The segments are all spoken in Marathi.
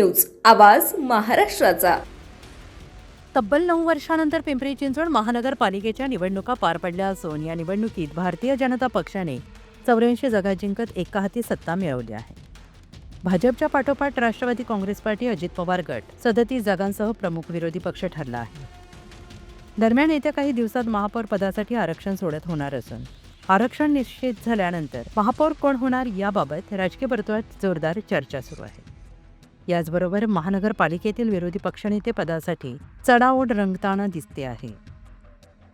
न्यूज, आवाज महाराष्ट्राचा। तब्बल 9 वर्षानंतर पिंपरी चिंचवड महानगरपालिकेच्या निवडणुका पार पडल्या असून या निवडणुकीत भारतीय जनता पक्षाने 84 जागा जिंकत एका हाती सत्ता मिळवली आहे। भाजपच्या पाठोपाठ राष्ट्रवादी काँग्रेस पार्टी, अजित पवार गट 37 जागांसह प्रमुख विरोधी पक्ष ठरला आहे। दरम्यान येत्या काही दिवसात महापौर पदासाठी आरक्षण सोडत होणार असून आरक्षण निश्चित झाल्यानंतर महापौर कोण होणार याबाबत राजकीय वर्तुळात जोरदार चर्चा सुरू आहे। याचबरोबर महानगरपालिकेतील विरोधी पक्षनेते पदासाठी चढाओढ रंगताना दिसते आहे।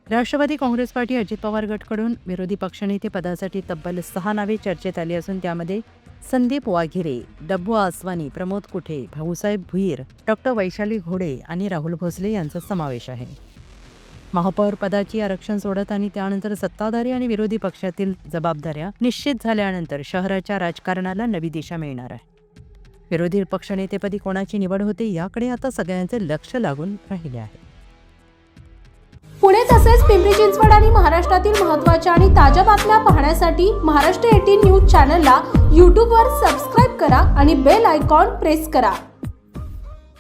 राष्ट्रवादी काँग्रेस पार्टी, अजित पवार गटकडून विरोधी पक्षनेते पदासाठी तब्बल 6 नावे चर्चेत आली असून त्यामध्ये संदीप वाघेरे, डब्बू आसवानी, प्रमोद कुठे, भाऊसाहेब भुईर, डॉक्टर वैशाली घोडे आणि राहुल भोसले यांचा समावेश आहे। महापौर पदाची आरक्षण सोडत आणि त्यानंतर सत्ताधारी आणि विरोधी पक्षातील जबाबदाऱ्या निश्चित झाल्यानंतर शहराच्या राजकारणाला नवी दिशा मिळणार आहे। विरोधी पक्षनेतेपदी कोणाची निवड होते याकडे आता सगळ्यांचे लक्ष लागून राहिले आहे। पुणे तसेच पिंपरी चिंचवड आणि महाराष्ट्रातील महत्त्वाच्या आणि ताज्या बातम्या पाहण्यासाठी महाराष्ट्र 18 न्यूज चॅनलला यूट्यूबवर सबस्क्राईब करा आणि बेल आयकॉन प्रेस करा।